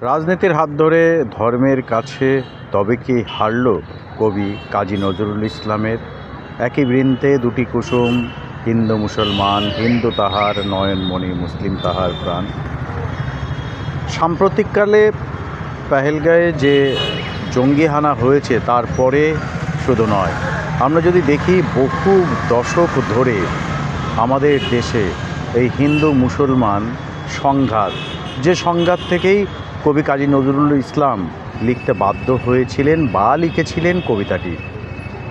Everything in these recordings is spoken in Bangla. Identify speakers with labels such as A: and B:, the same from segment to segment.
A: রাজনীতির হাত ধরে ধর্মের কাছে তবে কি হারল কবি কাজী নজরুল ইসলামের? একই বৃন্তে দুটি কুসুম, হিন্দু মুসলমান, হিন্দু তাহার নয়নমণি, মুসলিম তাহার প্রাণ। সাম্প্রতিককালে পেহেলগাঁয়ে যে জঙ্গিহানা হয়েছে তারপরে শুধু নয়, আমরা যদি দেখি বহু দশক ধরে আমাদের দেশে এই হিন্দু মুসলমান সংঘাত, যে সংঘাত থেকেই কবি কাজী নজরুল ইসলাম লিখতে বাধ্য হয়েছিলেন বা লিখেছিলেন কবিতাটি,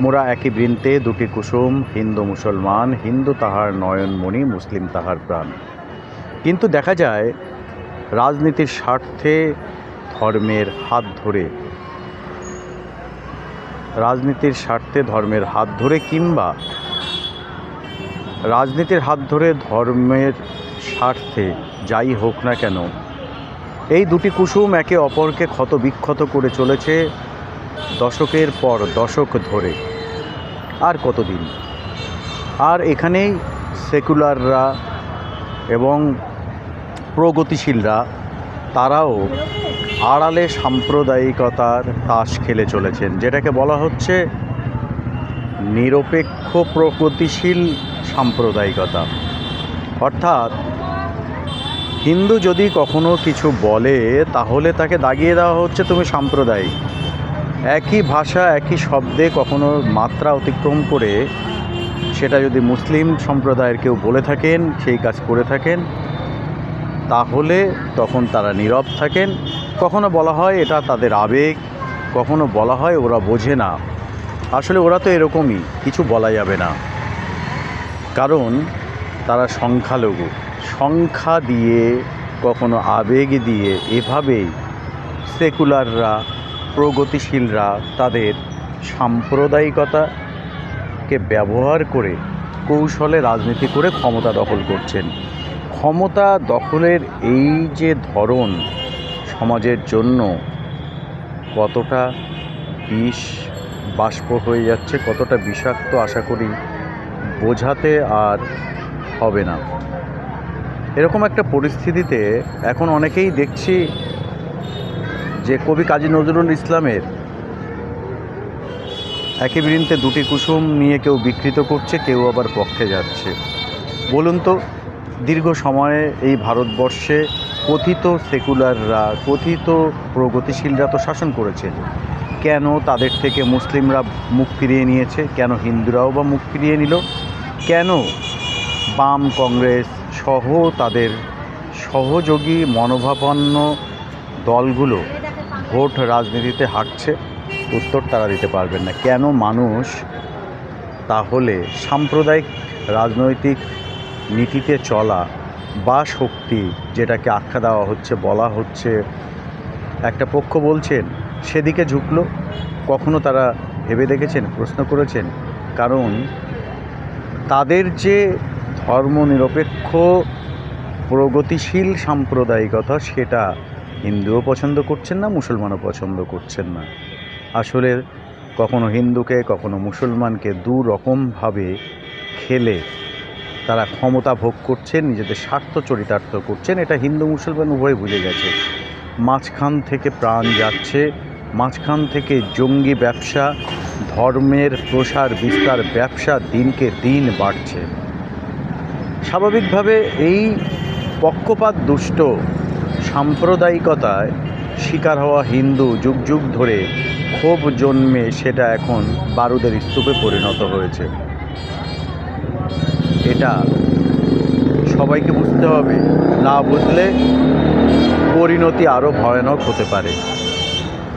A: মোরা একই বৃন্তে দুটি কুসুম, হিন্দু মুসলমান, হিন্দু তাহার নয়নমণি, মুসলিম তাহার প্রাণ। কিন্তু দেখা যায় রাজনীতির স্বার্থে ধর্মের হাত ধরে, কিংবা রাজনীতির হাত ধরে ধর্মের স্বার্থে যাই হোক না কেন, এই দুটি কুসুম একে অপরকে ক্ষতবিক্ষত করে চলেছে দশকের পর দশক ধরে। আর কতদিন? আর এখানেই সেকুলাররা এবং প্রগতিশীলরা তারাও আড়ালে সাম্প্রদায়িকতার তাস খেলে চলেছেন, যেটাকে বলা হচ্ছে নিরপেক্ষ প্রগতিশীল সাম্প্রদায়িকতা। অর্থাৎ হিন্দু যদি কখনো কিছু বলে তাহলে তাকে দাগিয়ে দেওয়া হচ্ছে তুমি সাম্প্রদায়িক। একই ভাষা একই শব্দে কখনো মাত্রা অতিক্রম করে সেটা যদি মুসলিম সম্প্রদায়ের কেউ বলে থাকেন, সেই কাজ করে থাকেন, তাহলে তখন তারা নীরব থাকেন। কখনো বলা হয় এটা তাদের আবেগ, কখনো বলা হয় ওরা বোঝে না। আসলে ওরা তো এরকমই, কিছু বলা যাবে না, কারণ তারা সংখ্যালঘু। সংখ্যা দিয়ে, কখনো আবেগ দিয়ে, এভাবেই সেকুলাররা, প্রগতিশীলরা তাদের সাম্প্রদায়িকতাকে ব্যবহার করে কৌশলে রাজনীতি করে ক্ষমতা দখল করছেন। ক্ষমতা দখলের এই যে ধরন সমাজের জন্য কতটা বিষ বাষ্প হয়ে যাচ্ছে, কতটা বিষাক্ত, আশা করি বোঝাতে আর হবে না। এরকম একটা পরিস্থিতিতে এখন অনেকেই দেখছি যে কবি কাজী নজরুল ইসলামের একই বৃন্তে দুটি কুসুম নিয়ে কেউ বিকৃত করছে, কেউ আবার পক্ষে যাচ্ছে। বলুন তো, দীর্ঘ সময়ে এই ভারতবর্ষে কথিত সেকুলাররা, কথিত প্রগতিশীলরা তো শাসন করেছে, কেন তাদের থেকে মুসলিমরা মুখ ফিরিয়ে নিয়েছে? কেন হিন্দুরাও বা মুখ ফিরিয়ে নিল? কেন বাম, কংগ্রেস সহ তাদের সহযোগী মনোভাবাপন্ন দলগুলো ভোট রাজনীতিতে হাঁটছে? উত্তর তারা দিতে পারবেন না। কেন মানুষ তাহলে সাম্প্রদায়িক রাজনৈতিক নীতিতে চলা বা শক্তি, যেটাকে আখ্যা দেওয়া হচ্ছে, বলা হচ্ছে একটা পক্ষ বলছেন, সেদিকে ঝুঁকলো? কখনো তারা ভেবে দেখেছেন, প্রশ্ন করেছেন? কারণ তাদের যে ধর্মনিরপেক্ষ প্রগতিশীল সাম্প্রদায়িকতা, সেটা হিন্দুও পছন্দ করছেন না, মুসলমানও পছন্দ করছেন না। আসলে কখনো হিন্দুকে, কখনো মুসলমানকে দু রকমভাবে খেলে তারা ক্ষমতা ভোগ করছেন, নিজেদের স্বার্থ চরিতার্থ করছেন। এটা হিন্দু মুসলমান উভয় বুঝে গেছে। মাঝখান থেকে প্রাণ যাচ্ছে, মাঝখান থেকে জঙ্গি ব্যবসা, ধর্মের প্রসার বিস্তার ব্যবসা দিনকে দিন বাড়ছে। স্বাভাবিকভাবে এই পক্ষপাত দুষ্ট সাম্প্রদায়িকতায় শিকার হওয়া হিন্দু যুগ যুগ ধরে ক্ষোভ জন্মে সেটা এখন বারুদের স্তূপে পরিণত হয়েছে। এটা সবাইকে বুঝতে হবে, না বুঝলে পরিণতি আরও ভয়ানক হতে পারে।